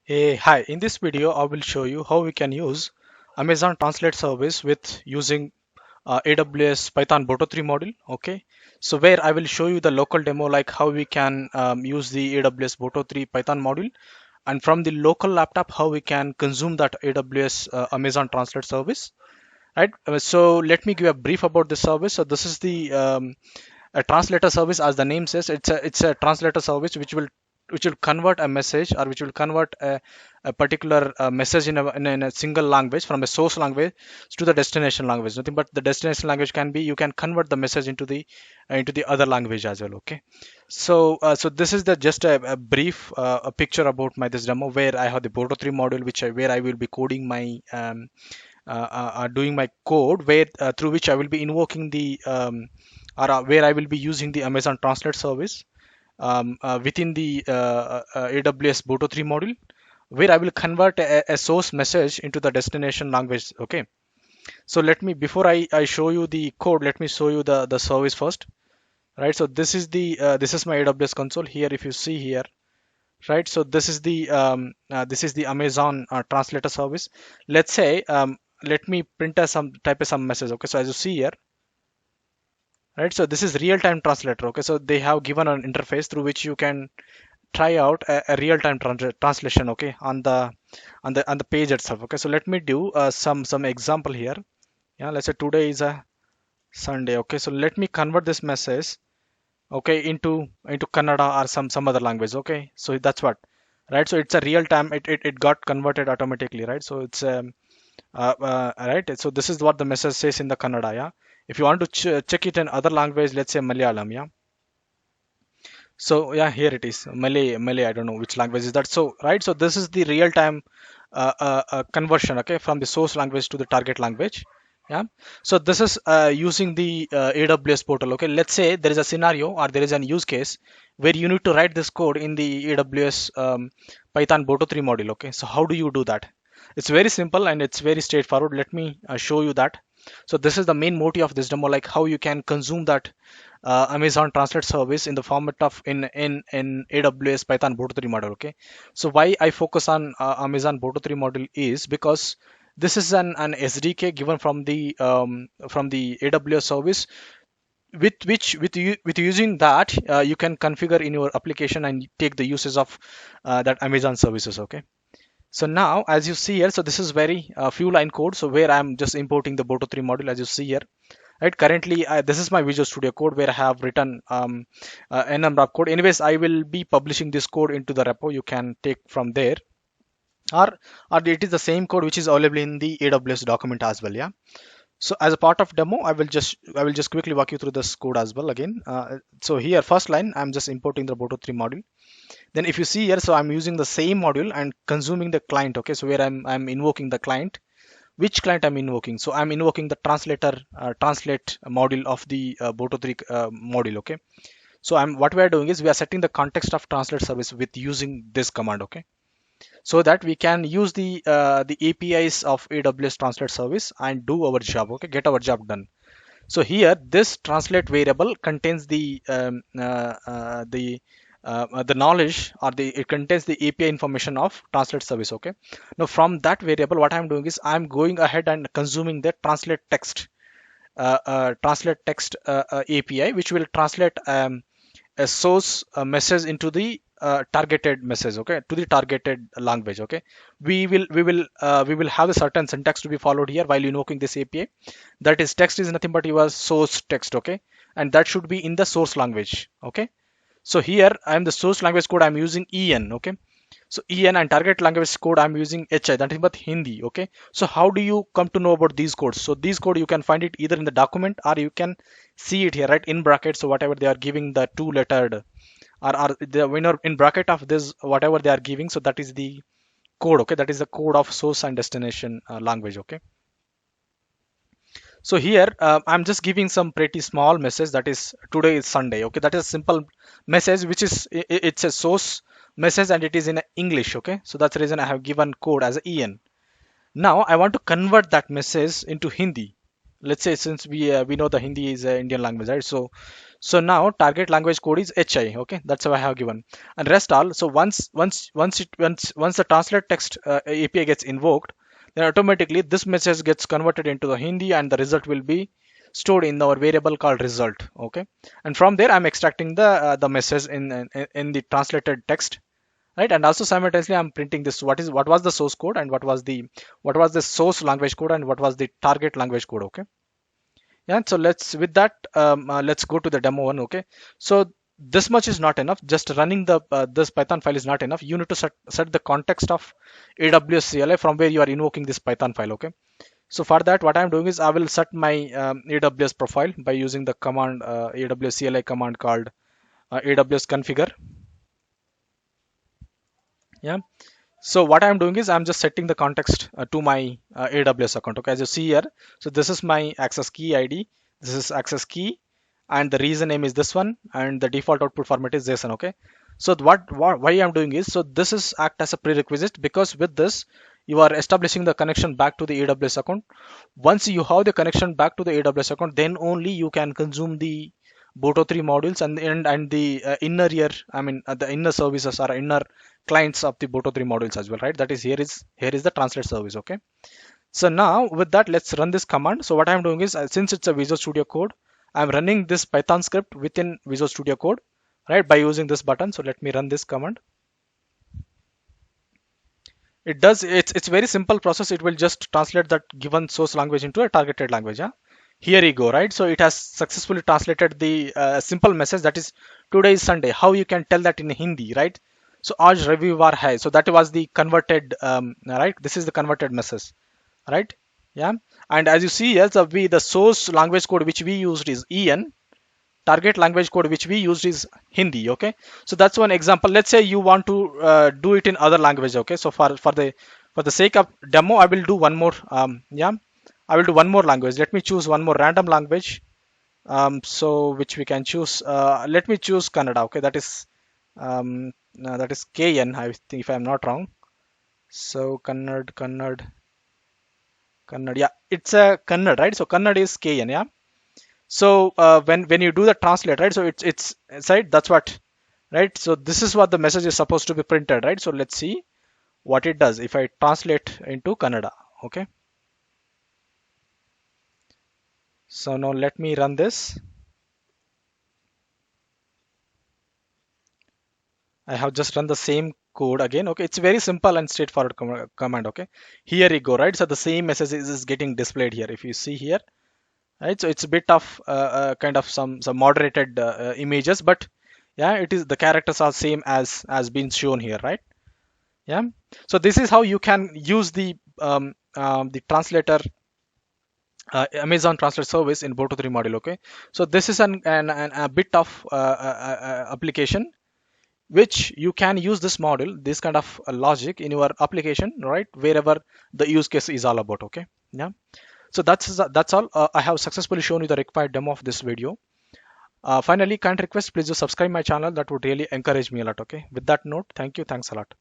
Hey, hi. In this video, I will show you how we can use Amazon Translate service with using AWS Python Boto 3 module. Okay. So where I will show you the local demo, like how we can use the AWS Boto 3 Python module, and from the local laptop, how we can consume that AWS Amazon Translate service. Right. So let me give a brief about this service. So this is the a translator service, as the name says. It's a translator service which will convert a message, or which will convert a particular message in a single language from a source language to the destination language. Nothing but the destination language can be, you can convert the message into the other language as well. Okay. So this is the just a brief a picture about my this demo, where I have the Boto 3 module, where I will be coding my doing my code, where through which I will be invoking the where I will be using the Amazon Translate service within the AWS Boto 3 module, where I will convert a source message into the destination language. Okay. So let me, before I show you the code, let me show you the service first. Right. So this is my AWS console here. If you see here, right. So this is the Amazon translator service. Let's say let me print a some type of some message. Okay. So as you see here, right, so this is real-time translator. Okay, so they have given an interface through which you can try out a real-time translation. Okay, on the page itself. Okay, so let me do some example here. Yeah, let's say today is a Sunday. Okay, so let me convert this message, okay, into Kannada or some other language. Okay, so that's what, right. So it's a real time, it got converted automatically, right. So it's right. So this is what the message says in the Kannada. Yeah, if you want to check it in other language, let's say Malayalam. Yeah. So yeah, here it is, Malay. I don't know which language is that. So right, so this is the real time conversion, okay, from the source language to the target language. Yeah. So this is using the AWS portal. Okay, let's say there is a scenario, or there is an use case where you need to write this code in the AWS Python Boto 3 module. Okay, so how do you do that? It's very simple and it's very straightforward. Let me show you that. So this is the main motive of this demo, like how you can consume that Amazon Translate service in the format of in AWS Python Boto 3 module. Okay, so why I focus on Amazon Boto 3 module is because this is an SDK given from the AWS service, with which with using that you can configure in your application and take the uses of that Amazon services. Okay. So now, as you see here, so this is very few line code. So where I'm just importing the Boto 3 module, as you see here, right. Currently, this is my Visual Studio Code, where I have written a number of code. Anyways, I will be publishing this code into the repo. You can take from there, or it is the same code which is available in the AWS document as well. Yeah. So as a part of demo, I will just quickly walk you through this code as well again. So here, first line, I'm just importing the Boto 3 module. Then if you see here, so I'm using the same module and consuming the client. Okay, so where I'm invoking the client. Which client I'm invoking? So I'm invoking the translate module of the Boto 3 module. Okay, so I'm what we are doing is we are setting the context of translate service with using this command. Okay, so that we can use the APIs of AWS translate service and do our job. Okay, get our job done. So here, this translate variable contains the knowledge, or it contains the API information of translate service. Okay. Now from that variable, what I'm doing is I'm going ahead and consuming the translate text API, which will translate a source message into the targeted message, okay, to the targeted language. Okay, we will have a certain syntax to be followed here while invoking this API. That is, text is nothing but your source text. Okay, and that should be in the source language. Okay, so here I am the source language code, I'm using en. Okay, so en, and target language code I'm using hi, that is but Hindi. Okay, so how do you come to know about these codes? So these code you can find it either in the document, or you can see it here, right, in brackets. So whatever they are giving, the two lettered, or the winner in bracket of this, whatever they are giving, so that is the code. Okay, that is the code of source and destination language. Okay, so here I'm just giving some pretty small message, that is today is Sunday. Okay, that is a simple message, which is it's a source message and it is in English. Okay, so that's the reason I have given code as en. Now I want to convert that message into Hindi. Let's say, since we know the Hindi is an Indian language, right? So now target language code is HI. Okay, that's how I have given. And rest all. So once the translate text API gets invoked, then automatically this message gets converted into the Hindi, and the result will be stored in our variable called result. Okay, and from there I'm extracting the message in the translated text, right? And also simultaneously I'm printing this, what was the source code, and what was the source language code, and what was the target language code. Okay, yeah. So let's go to the demo one. Okay, so this much is not enough. Just running the this Python file is not enough. You need to set the context of AWS CLI from where you are invoking this Python file. Okay, so for that, what I'm doing is I will set my AWS profile by using the command AWS CLI command called AWS configure. Yeah. So what I'm doing is I'm just setting the context to my AWS account. Okay, as you see here, so this is my access key ID. This is access key, and the reason name is this one, and the default output format is JSON. Okay. So why I'm doing is, so this is act as a prerequisite, because with this you are establishing the connection back to the AWS account. Once you have the connection back to the AWS account, then only you can consume the Boto 3 modules and the inner ear, I mean the inner services or inner clients of the Boto 3 modules as well, right? That is, here is the translate service. Okay, so now with that, let's run this command. So what I'm doing is, since it's a Visual Studio Code, I'm running this Python script within Visual Studio Code, right, by using this button. So let me run this command. It's very simple process. It will just translate that given source language into a targeted language. Yeah, here you go, right? So it has successfully translated the simple message, that is, today is Sunday. How you can tell that in Hindi, right? So aaj ravivar hai, so that was the converted, right? This is the converted message, right? Yeah. And as you see here, the source language code which we used is EN, target language code which we used is Hindi. Okay, so that's one example. Let's say you want to do it in other language. Okay, so for the sake of demo, I will do one more. Yeah, I will do one more language. Let me choose one more random language. So which we can choose. Let me choose Kannada. Okay, that is KN. I think, if I am not wrong. So Kannad. Yeah, it's a Kannad, right? So Kannad is KN. Yeah. So when you do the translate, right? So it's right. That's what, right? So this is what the message is supposed to be printed, right? So let's see what it does if I translate into Kannada. Okay. So now let me run this. I have just run the same code again. Okay, it's very simple and straightforward command. Okay, here you go, right? So the same message is getting displayed here. If you see here, right? So it's a bit of kind of some moderated images, but yeah, it is, the characters are same as been shown here, right? Yeah. So this is how you can use the translator Amazon Translate Service in Boto 3 module. Okay, so this is a bit of application which you can use this model, this kind of logic in your application, right, wherever the use case is all about. Okay, yeah. So that's all. I have successfully shown you the required demo of this video. Finally, kind request, please do subscribe my channel. That would really encourage me a lot. Okay, with that note, thank you, thanks a lot.